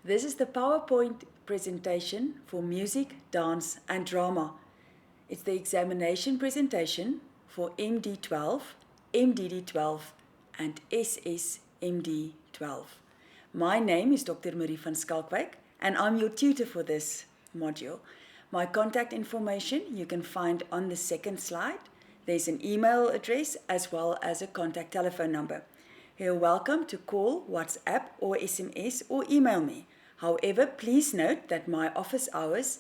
This is the PowerPoint presentation for music, dance and drama. It's the examination presentation for MD12, MDD12 and SSMD12. My name is Dr. Marie van Skalkwyk and I'm your tutor for this module. My contact information you can find on the second slide. There's an email address as well as a contact telephone number. You're welcome to call, WhatsApp or SMS or email me. However, please note that my office hours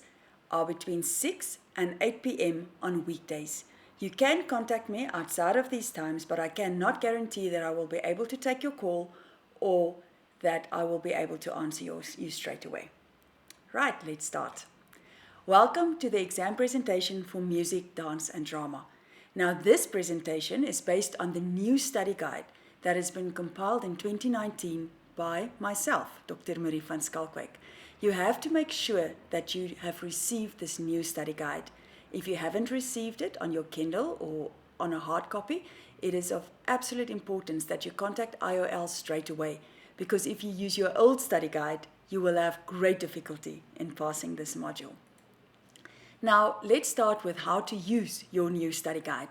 are between 6 and 8 p.m. on weekdays. You can contact me outside of these times, but I cannot guarantee that I will be able to take your call or that I will be able to answer you straight away. Right, let's start. Welcome to the exam presentation for music, dance and drama. Now this presentation is based on the new study guide that has been compiled in 2019 by myself, Dr. Marie van Skalkwyk. You have to make sure that you have received this new study guide. If you haven't received it on your Kindle or on a hard copy, it is of absolute importance that you contact Iol straight away, because if you use your old study guide, you will have great difficulty in passing this module. Now, let's start with how to use your new study guide.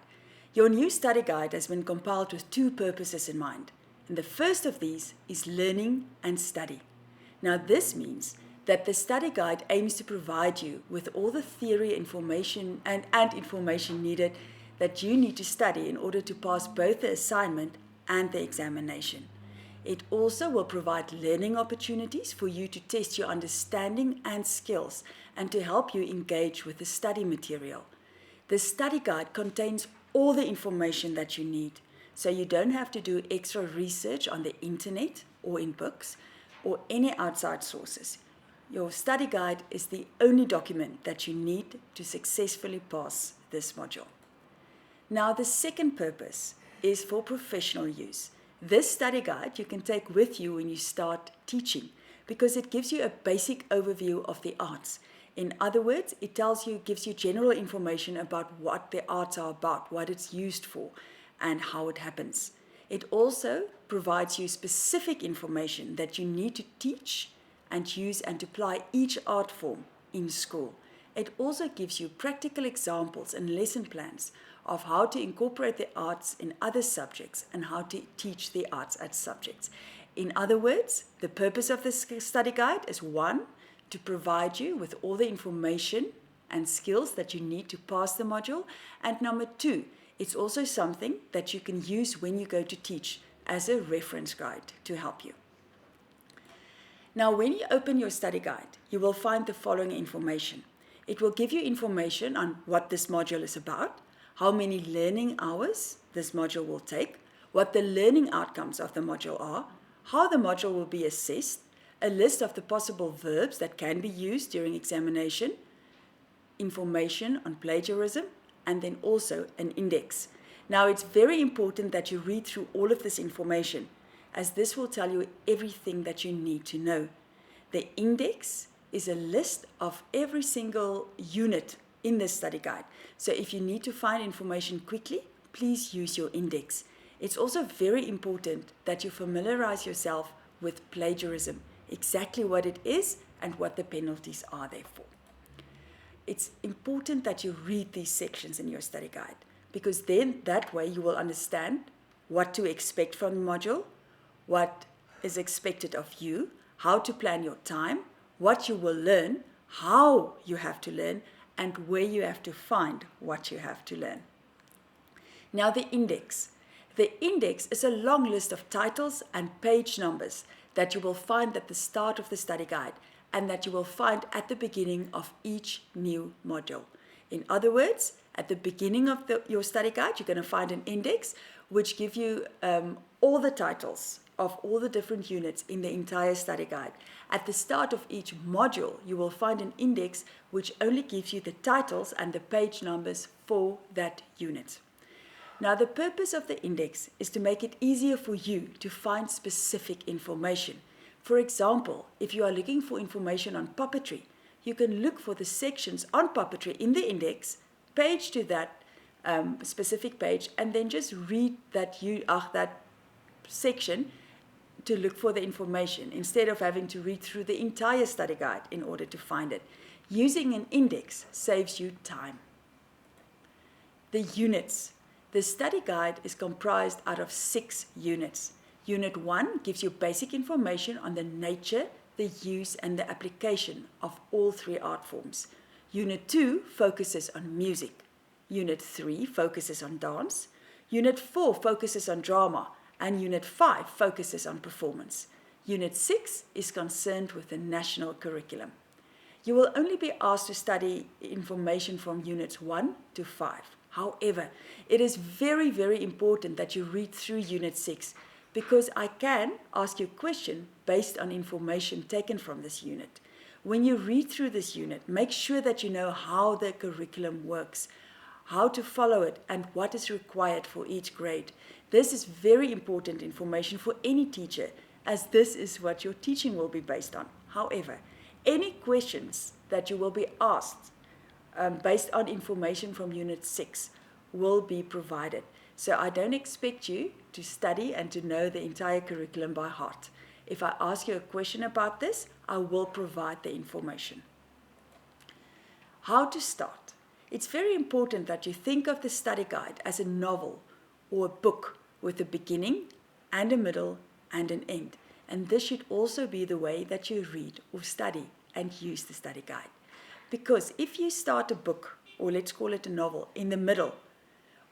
Your new study guide has been compiled with two purposes in mind. And the first of these is learning and study. Now this means that the study guide aims to provide you with all the theory information and information needed that you need to study in order to pass both the assignment and the examination. It also will provide learning opportunities for you to test your understanding and skills and to help you engage with the study material. The study guide contains all the information that you need, so you don't have to do extra research on the internet or in books or any outside sources. Your study guide is the only document that you need to successfully pass this module. Now the second purpose is for professional use. This study guide you can take with you when you start teaching because it gives you a basic overview of the arts. In other words, it gives you general information about what the arts are about, what it's used for, and how it happens. It also provides you specific information that you need to teach and use and apply each art form in school. It also gives you practical examples and lesson plans of how to incorporate the arts in other subjects and how to teach the arts as subjects. In other words, the purpose of this study guide is 1, to provide you with all the information and skills that you need to pass the module, and number 2, it's also something that you can use when you go to teach as a reference guide to help you. Now, when you open your study guide, you will find the following information. It will give you information on what this module is about, how many learning hours this module will take, what the learning outcomes of the module are, how the module will be assessed, a list of the possible verbs that can be used during examination, information on plagiarism, and then also an index. Now it's very important that you read through all of this information, as this will tell you everything that you need to know. The index is a list of every single unit in the study guide. So if you need to find information quickly, please use your index. It's also very important that you familiarize yourself with plagiarism, exactly what it is and what the penalties are there for. It's important that you read these sections in your study guide, because then that way you will understand what to expect from the module, what is expected of you, how to plan your time, what you will learn, how you have to learn, and where you have to find what you have to learn. Now the index. The index is a long list of titles and page numbers that you will find at the start of the study guide and that you will find at the beginning of each new module. In other words, at the beginning of your study guide, you're going to find an index which gives you all the titles of all the different units in the entire study guide. At the start of each module, you will find an index which only gives you the titles and the page numbers for that unit. Now, the purpose of the index is to make it easier for you to find specific information. For example, if you are looking for information on puppetry, you can look for the sections on puppetry in the index, page to that specific page, and then just read that section to look for the information instead of having to read through the entire study guide in order to find it. Using an index saves you time. The units. The study guide is comprised out of 6 units. Unit 1 gives you basic information on the nature, the use and the application of all 3 art forms. Unit 2 focuses on music. Unit 3 focuses on dance. Unit 4 focuses on drama. And Unit 5 focuses on performance. Unit 6 is concerned with the national curriculum. You will only be asked to study information from Units 1 to 5. However, it is very, very important that you read through Unit 6 because I can ask you a question based on information taken from this unit. When you read through this unit, make sure that you know how the curriculum works, how to follow it, and what is required for each grade. This is very important information for any teacher, as this is what your teaching will be based on. However, any questions that you will be asked based on information from Unit 6 will be provided. So I don't expect you to study and to know the entire curriculum by heart. If I ask you a question about this, I will provide the information. How to start? It's very important that you think of the study guide as a novel or a book with a beginning and a middle and an end. And this should also be the way that you read or study and use the study guide. Because if you start a book, or let's call it a novel, in the middle,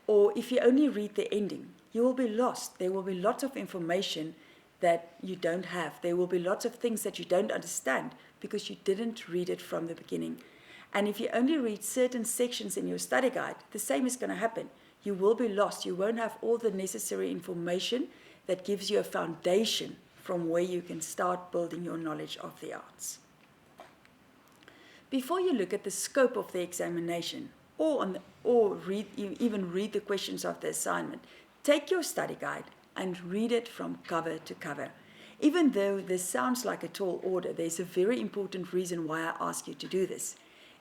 or if you only read the ending, you will be lost. There will be lots of information that you don't have. There will be lots of things that you don't understand because you didn't read it from the beginning. And if you only read certain sections in your study guide, the same is going to happen. You will be lost. You won't have all the necessary information that gives you a foundation from where you can start building your knowledge of the arts. Before you look at the scope of the examination or even read the questions of the assignment, take your study guide and read it from cover to cover. Even though this sounds like a tall order, there's a very important reason why I ask you to do this.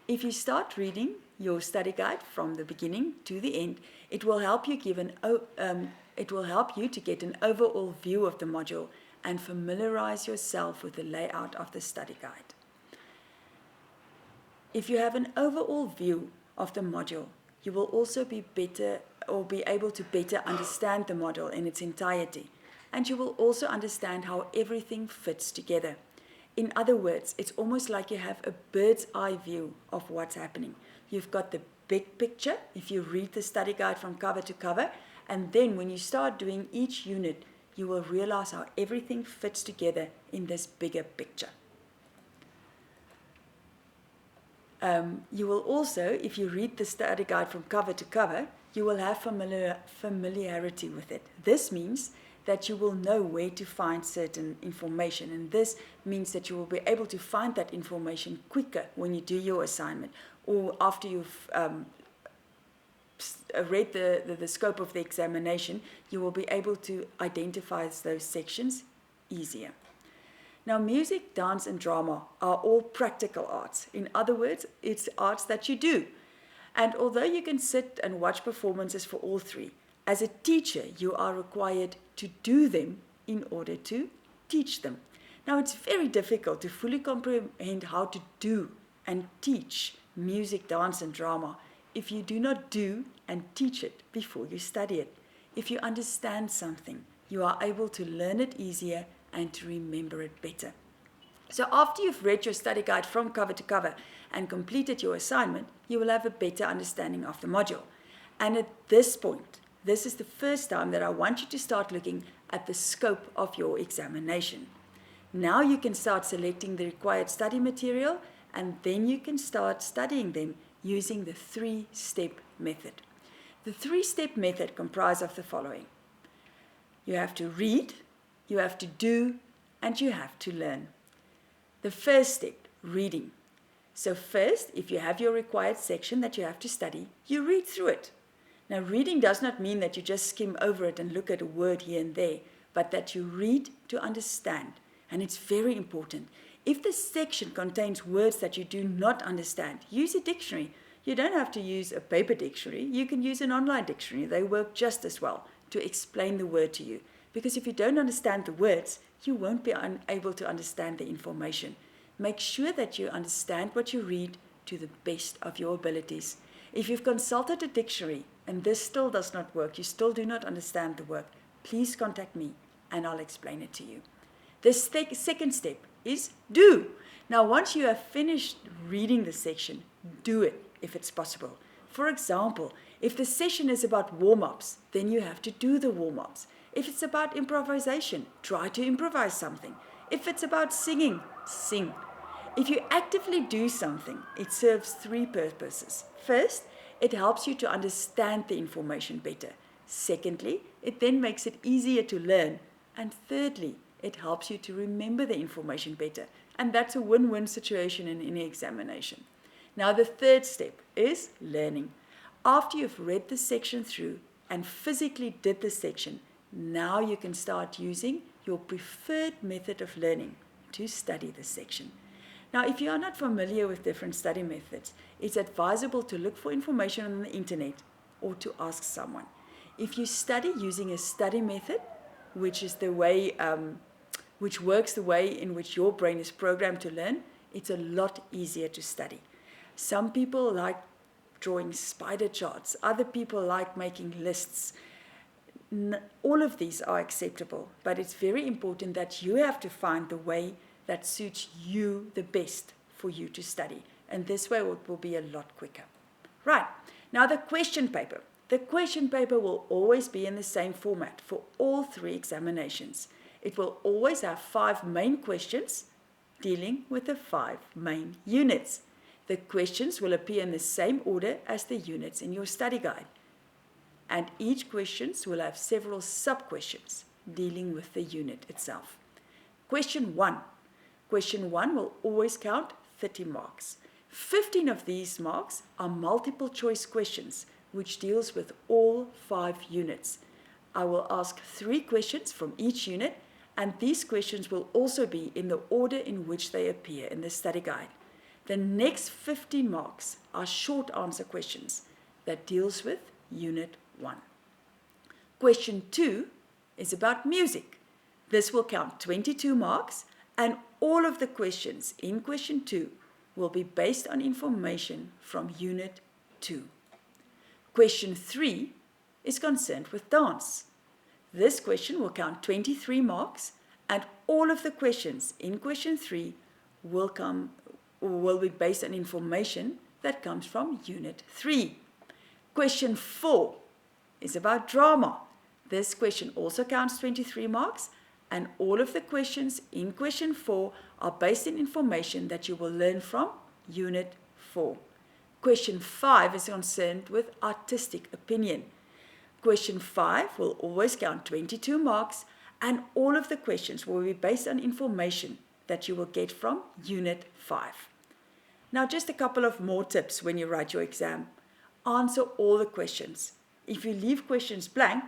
If you start reading your study guide from the beginning to the end, it will help you to get an overall view of the module and familiarize yourself with the layout of the study guide. If you have an overall view of the module, you will also be able to better understand the module in its entirety, and you will also understand how everything fits together. In other words, it's almost like you have a bird's eye view of what's happening. You've got the big picture if you read the study guide from cover to cover, and then when you start doing each unit, you will realize how everything fits together in this bigger picture. You will also, if you read the study guide from cover to cover, you will have familiarity with it. This means that you will know where to find certain information, and this means that you will be able to find that information quicker when you do your assignment or after you've read the scope of the examination. You will be able to identify those sections easier. Now, music, dance, and drama are all practical arts. In other words, it's arts that you do. And although you can sit and watch performances for all 3, as a teacher, you are required to do them in order to teach them. Now, it's very difficult to fully comprehend how to do and teach music, dance, and drama if you do not do and teach it before you study it. If you understand something, you are able to learn it easier and to remember it better. So after you've read your study guide from cover to cover and completed your assignment, you will have a better understanding of the module. And at this point, this is the first time that I want you to start looking at the scope of your examination. Now you can start selecting the required study material, and then you can start studying them using the 3-step method. The 3-step method comprises of the following. You have to read, you have to do, and you have to learn. The first step, reading. So first, if you have your required section that you have to study, you read through it. Now, reading does not mean that you just skim over it and look at a word here and there, but that you read to understand. And it's very important. If the section contains words that you do not understand, use a dictionary. You don't have to use a paper dictionary. You can use an online dictionary. They work just as well to explain the word to you. because if you don't understand the words, you won't be able to understand the information. Make sure that you understand what you read to the best of your abilities. If you've consulted a dictionary and this still does not work, you still do not understand the word, please contact me and I'll explain it to you. The second step is do. Now, once you have finished reading the section, do it if it's possible. For example, if the session is about warm-ups, then you have to do the warm-ups. If it's about improvisation, try to improvise something. If it's about singing, sing. If you actively do something, it serves three purposes. First, it helps you to understand the information better. Secondly, it then makes it easier to learn. And thirdly, it helps you to remember the information better. And that's a win-win situation in any examination. Now, the third step is learning. After you've read the section through and physically did the section, now you can start using your preferred method of learning to study the section. Now, if you are not familiar with different study methods, it's advisable to look for information on the internet or to ask someone. If you study using a study method, which is the way, which works the way in which your brain is programmed to learn, it's a lot easier to study. Some people like drawing spider charts. Other people like making lists. All of these are acceptable, but it's very important that you have to find the way that suits you the best for you to study. And this way it will be a lot quicker. Right, now the question paper. The question paper will always be in the same format for all three examinations. It will always have 5 main questions dealing with the 5 main units. The questions will appear in the same order as the units in your study guide. And each questions will have several sub-questions dealing with the unit itself. Question 1. Question 1 will always count 30 marks. 15 of these marks are multiple choice questions, which deals with all 5 units. I will ask 3 questions from each unit, and these questions will also be in the order in which they appear in the study guide. The next 15 marks are short answer questions that deals with Unit 1. Question 2 is about music. This will count 22 marks, and all of the questions in question 2 will be based on information from Unit 2. Question 3 is concerned with dance. This question will count 23 marks, and all of the questions in question 3 will be based on information that comes from Unit 3. Question 4 is about drama. This question also counts 23 marks, and all of the questions in question 4 are based on information that you will learn from Unit 4. Question 5 is concerned with artistic opinion. Question 5 will always count 22 marks, and all of the questions will be based on information that you will get from Unit 5. Now, just a couple of more tips when you write your exam. Answer all the questions. If you leave questions blank,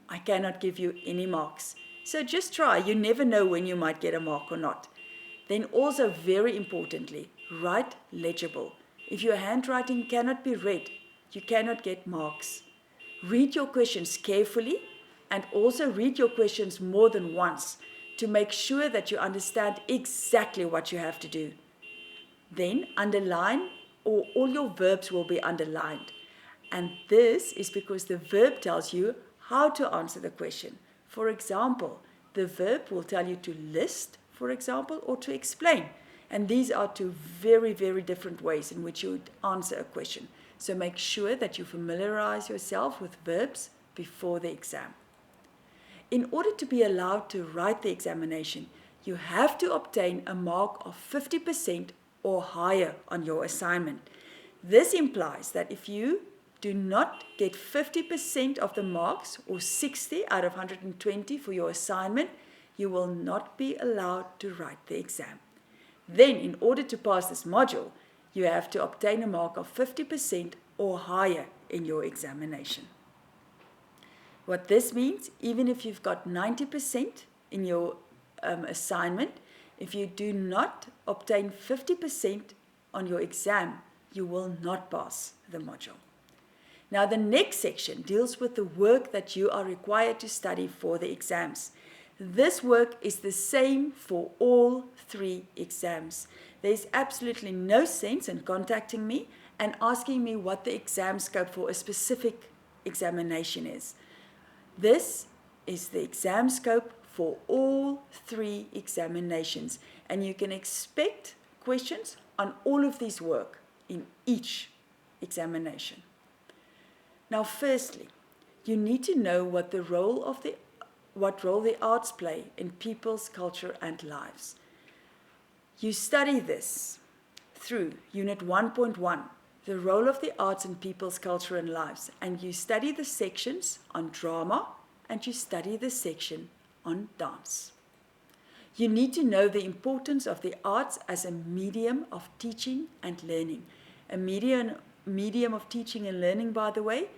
I cannot give you any marks. So just try. You never know when you might get a mark or not. Then also, very importantly, write legible. If your handwriting cannot be read, you cannot get marks. Read your questions carefully, and also read your questions more than once to make sure that you understand exactly what you have to do. Then underline, or all your verbs will be underlined. And this is because the verb tells you how to answer the question. For example, the verb will tell you to list, for example, or to explain. And these are 2 very, very different ways in which you would answer a question. So make sure that you familiarize yourself with verbs before the exam. In order to be allowed to write the examination, you have to obtain a mark of 50% or higher on your assignment. This implies that if you do not get 50% of the marks, or 60 out of 120 for your assignment, you will not be allowed to write the exam. Then, in order to pass this module, you have to obtain a mark of 50% or higher in your examination. What this means, even if you've got 90% in your assignment, if you do not obtain 50% on your exam, you will not pass the module. Now the next section deals with the work that you are required to study for the exams. This work is the same for all 3 exams. There's absolutely no sense in contacting me and asking me what the exam scope for a specific examination is. This is the exam scope for all 3 examinations, and you can expect questions on all of this work in each examination. Now, firstly, you need to know what role the arts play in people's culture and lives. You study this through Unit 1.1, the role of the arts in people's culture and lives, and you study the sections on drama and you study the section on dance. You need to know the importance of the arts as a medium of teaching and learning. A medium of teaching and learning, by the way,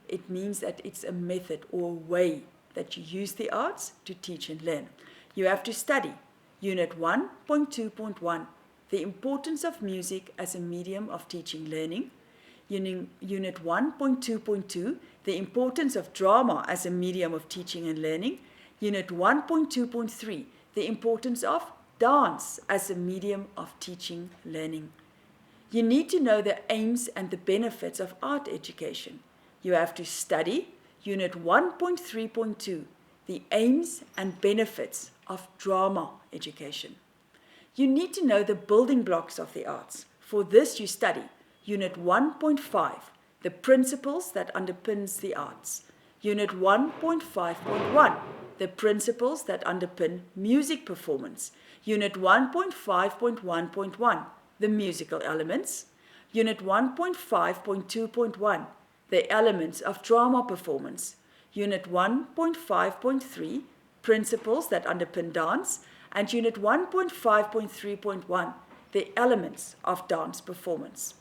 it means that it's a method or a way that you use the arts to teach and learn. You have to study Unit 1.2.1, the importance of music as a medium of teaching and learning. Unit 1.2.2, the importance of drama as a medium of teaching and learning. Unit 1.2.3, the importance of dance as a medium of teaching and learning. You need to know the aims and the benefits of art education. You have to study Unit 1.3.2, the aims and benefits of drama education. You need to know the building blocks of the arts. For this you study Unit 1.5, the principles that underpins the arts. Unit 1.5.1, the principles that underpin music performance. Unit 1.5.1.1, the musical elements. Unit 1.5.2.1, the elements of drama performance. Unit 1.5.3, principles that underpin dance. And Unit 1.5.3.1, the elements of dance performance.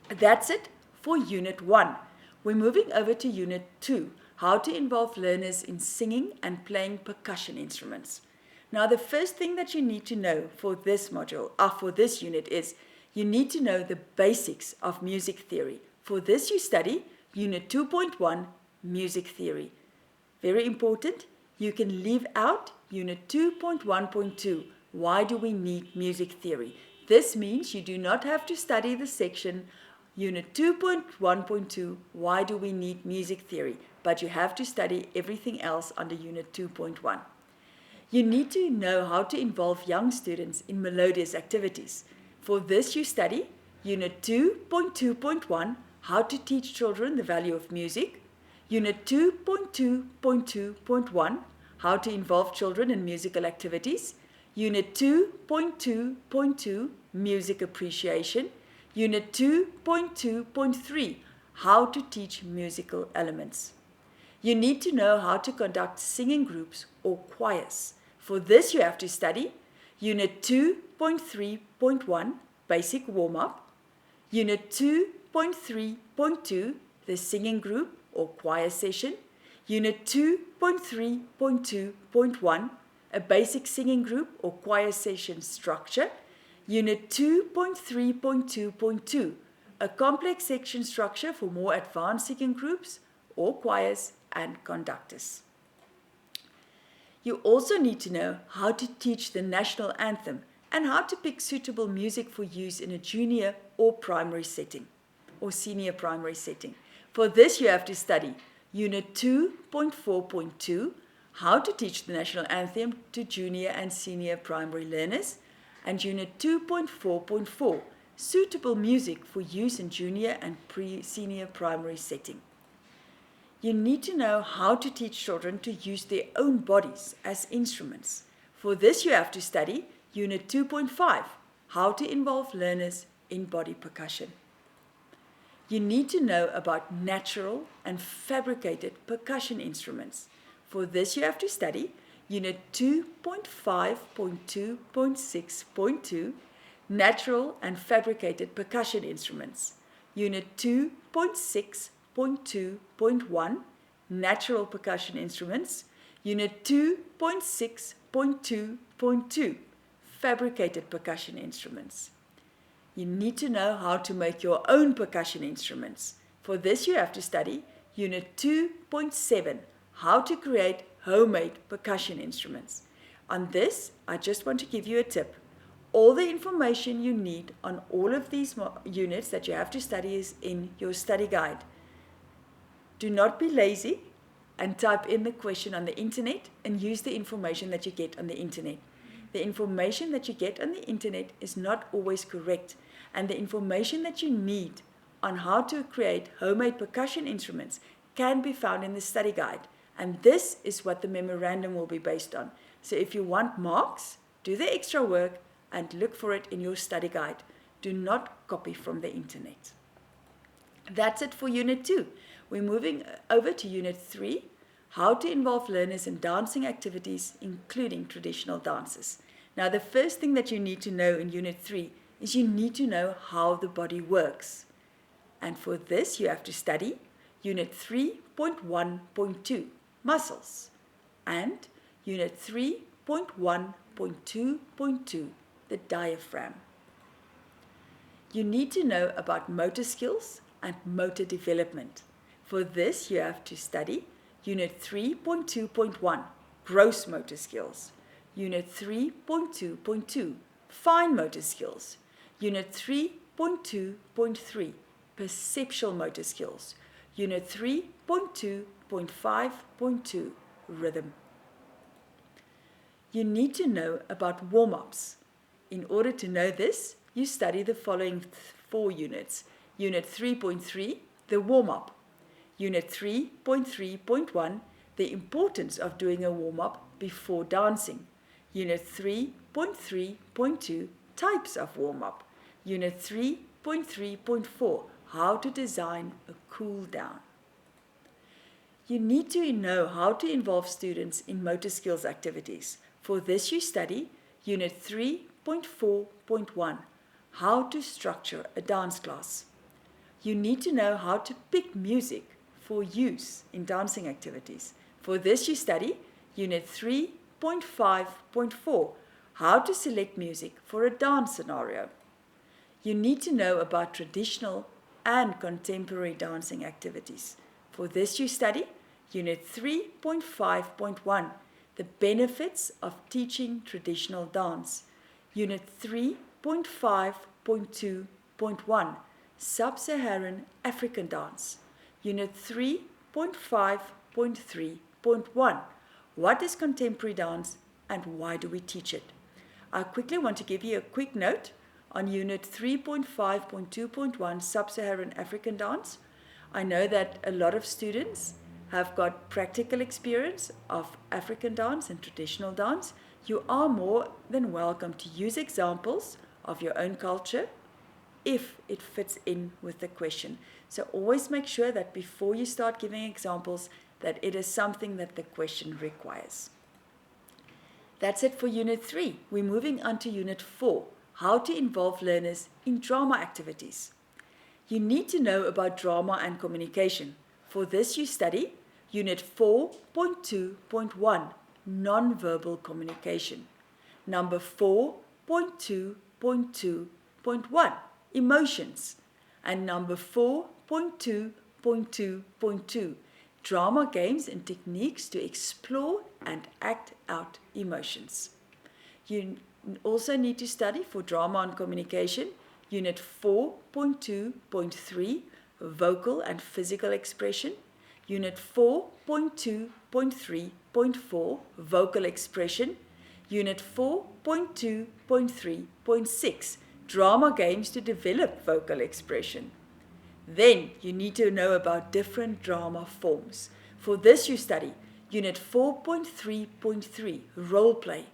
That's it for Unit 1. We're moving over to Unit 2, how to involve learners in singing and playing percussion instruments. Now, the first thing that you need to know for this module, for this unit, is you need to know the basics of music theory. For this you study Unit 2.1, Music Theory. Very important, you can leave out Unit 2.1.2, Why do we need music theory? This means you do not have to study the section Unit 2.1.2, Why do we need music theory? But you have to study everything else under Unit 2.1. You need to know how to involve young students in melodious activities. For this you study Unit 2.2.1, How to teach children the value of music. Unit 2.2.2.1, How to involve children in musical activities. Unit 2.2.2, Music appreciation. Unit 2.2.3, How to teach musical elements. You need to know how to conduct singing groups or choirs. For this you have to study Unit 2.3.1, Basic Warm-up. Unit 2.3.2, the singing group or choir session. Unit 2.3.2.1, a basic singing group or choir session structure. Unit 2.3.2.2, a complex section structure for more advanced singing groups or choirs and conductors. You also need to know how to teach the national anthem and how to pick suitable music for use in a junior or primary setting or senior primary setting. For this you have to study Unit 2.4.2, How to teach the national anthem to junior and senior primary learners, and Unit 2.4.4, Suitable music for use in junior and senior primary setting. You need to know how to teach children to use their own bodies as instruments. For this you have to study Unit 2.5, How to involve learners in body percussion. You need to know about natural and fabricated percussion instruments. For this you have to study Unit 2.5.2.6.2, Natural and fabricated percussion instruments. Unit 2.6.2.1, Natural percussion instruments. Unit 2.6.2.2, Fabricated percussion instruments. You need to know how to make your own percussion instruments. For this you have to study Unit 2.7, how to create homemade percussion instruments. On this, I just want to give you a tip. All the information you need on all of these units that you have to study is in your study guide. Do not be lazy and type in the question on the internet and use the information that you get on the internet. The information that you get on the internet is not always correct, and the information that you need on how to create homemade percussion instruments can be found in the study guide, and this is what the memorandum will be based on. So if you want marks, do the extra work and look for it in your study guide. Do not copy from the internet. That's it for Unit 2. We're moving over to Unit 3, how to involve learners in dancing activities, including traditional dances. Now, the first thing that you need to know in Unit 3 is you need to know how the body works. And for this, you have to study Unit 3.1.2, muscles, and Unit 3.1.2.2, the diaphragm. You need to know about motor skills and motor development. For this, you have to study Unit 3.2.1, gross motor skills, Unit 3.2.2, fine motor skills, Unit 3.2.3, perceptual motor skills, Unit 3.2.5.2, rhythm. You need to know about warm-ups. In order to know this, you study the following 4 units. Unit 3.3, the warm-up. Unit 3.3.1, the importance of doing a warm-up before dancing. Unit 3.3.2, types of warm-up. Unit 3.3.4, how to design a cool down. You need to know how to involve students in motor skills activities. For this you study Unit 3.4.1, how to structure a dance class. You need to know how to pick music for use in dancing activities. For this you study Unit 3.5.4, how to select music for a dance scenario. You need to know about traditional and contemporary dancing activities. For this you study Unit 3.5.1, the benefits of teaching traditional dance. Unit 3.5.2.1, Sub-Saharan African dance. Unit 3.5.3.1, what is contemporary dance and why do we teach it? I quickly want to give you a quick note on Unit 3.5.2.1, Sub-Saharan African dance. I know that a lot of students have got practical experience of African dance and traditional dance. You are more than welcome to use examples of your own culture if it fits in with the question. So always make sure that before you start giving examples that it is something that the question requires. That's it for Unit 3. We're moving on to Unit 4, how to involve learners in drama activities. You need to know about drama and communication. For this you study Unit 4.2.1, non-verbal communication. Number 4.2.2.1, emotions. And number 4.2.2.2, drama games and techniques to explore and act out emotions. You also need to study for drama and communication, Unit 4.2.3, vocal and physical expression. Unit 4.2.3.4, vocal expression. Unit 4.2.3.6, drama games to develop vocal expression. Then you need to know about different drama forms. For this you study Unit 4.3.3, role play.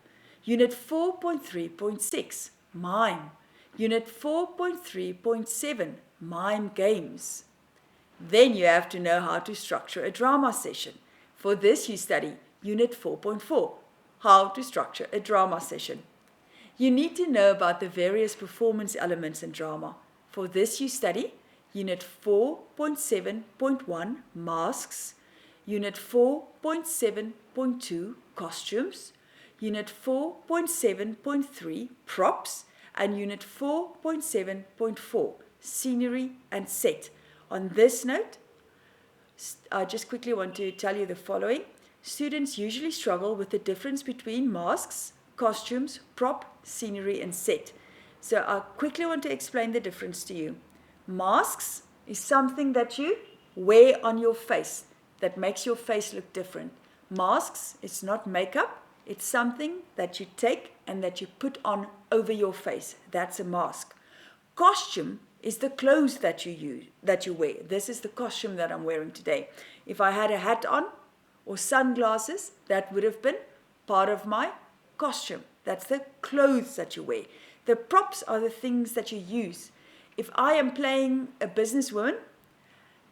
Unit 4.3.6, mime. Unit 4.3.7, mime games. Then you have to know how to structure a drama session. For this you study Unit 4.4, how to structure a drama session. You need to know about the various performance elements in drama. For this you study Unit 4.7.1, masks. Unit 4.7.2, costumes. Unit 4.7.3, props. And Unit 4.7.4, scenery and set. On this note, I just quickly want to tell you the following. Students usually struggle with the difference between masks, costumes, prop, scenery, and set. So I quickly want to explain the difference to you. Masks is something that you wear on your face that makes your face look different. Masks, it's not makeup, it's something that you take and that you put on over your face. That's a mask. Costume is the clothes that you use, that you wear. This is the costume that I'm wearing today. If I had a hat on or sunglasses, that would have been part of my costume. That's the clothes that you wear. The props are the things that you use. If I am playing a businesswoman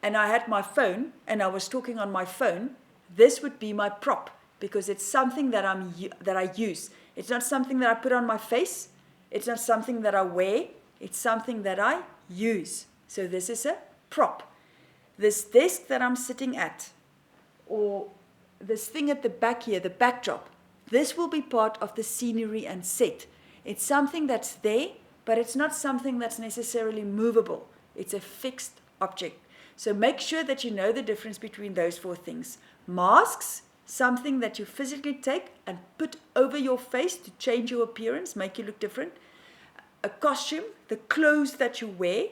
and I had my phone and I was talking on my phone, this would be my prop because it's something that I use. It's not something that I put on my face. It's not something that I wear. It's something that I use. So this is a prop. This desk that I'm sitting at, or this thing at the back here, the backdrop, this will be part of the scenery and set. It's something that's there, but it's not something that's necessarily movable. It's a fixed object. So make sure that you know the difference between those four things. Masks, something that you physically take and put over your face to change your appearance, make you look different. A costume, the clothes that you wear.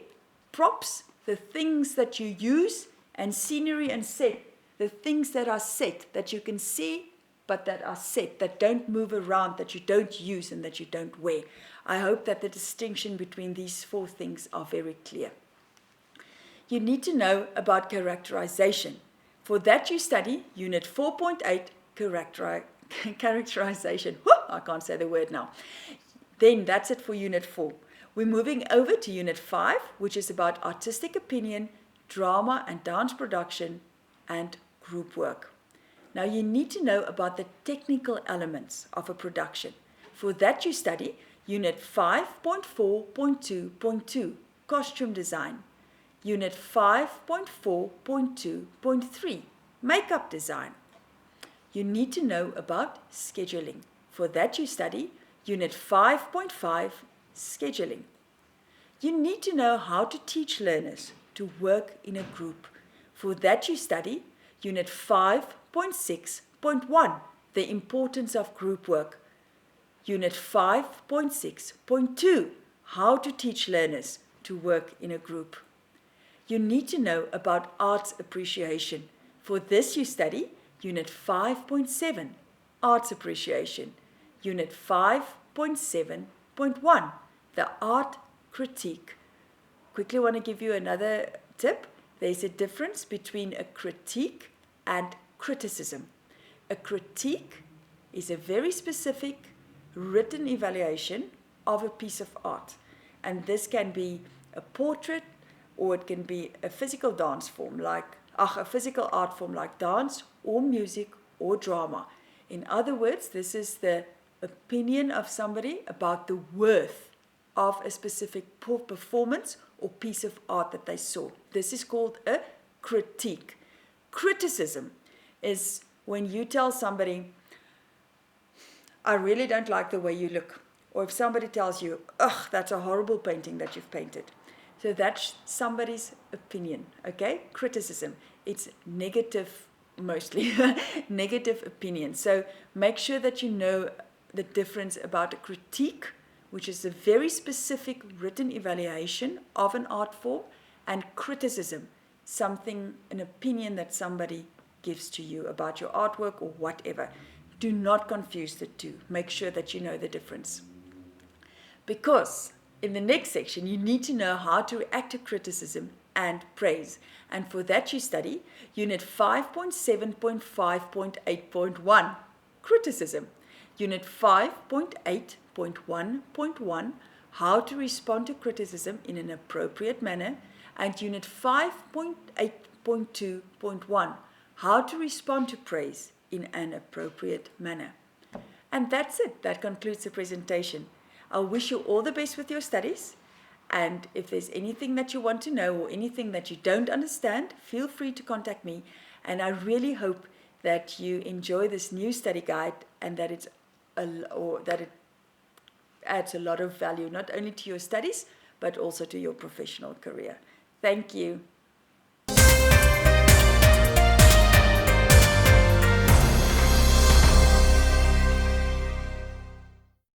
Props, the things that you use. And scenery and set, the things that are set, that you can see, but that are set, that don't move around, that you don't use and that you don't wear. I hope that the distinction between these four things are very clear. You need to know about characterization. For that you study Unit 4.8, characterization. I can't say the word now. Then that's it for Unit 4. We're moving over to Unit 5, which is about artistic opinion, drama and dance production, and group work. Now you need to know about the technical elements of a production. For that you study Unit 5.4.2.2, costume design. Unit 5.4.2.3, makeup design. You need to know about scheduling. For that you study Unit 5.5, scheduling. You need to know how to teach learners to work in a group. For that you study Unit 5.6.1, the importance of group work. Unit 5.6.2, how to teach learners to work in a group. You need to know about arts appreciation. For this you study Unit 5.7, arts appreciation. Unit 5.7.1, the art critique. Quickly want to give you another tip. There's a difference between a critique and criticism. A critique is a very specific written evaluation of a piece of art. And this can be a portrait, or it can be a physical dance form a physical art form like dance or music or drama. In other words, this is the opinion of somebody about the worth of a specific performance or piece of art that they saw. This is called a critique. Criticism is when you tell somebody, I really don't like the way you look. Or if somebody tells you, ugh, that's a horrible painting that you've painted. So that's somebody's opinion, okay? Criticism. It's negative, mostly, negative opinion. So make sure that you know the difference about a critique, which is a very specific written evaluation of an art form, and criticism, an opinion that somebody gives to you about your artwork or whatever. Do not confuse the two. Make sure that you know the difference. Because in the next section, you need to know how to react to criticism and praise. And for that you study Unit 5.7.5.8.1, criticism. Unit 5.8.1.1, how to respond to criticism in an appropriate manner. And Unit 5.8.2.1, how to respond to praise in an appropriate manner. And that's it. That concludes the presentation. I wish you all the best with your studies. And if there's anything that you want to know or anything that you don't understand, feel free to contact me. And I really hope that you enjoy this new study guide and that it adds a lot of value, not only to your studies, but also to your professional career. Thank you.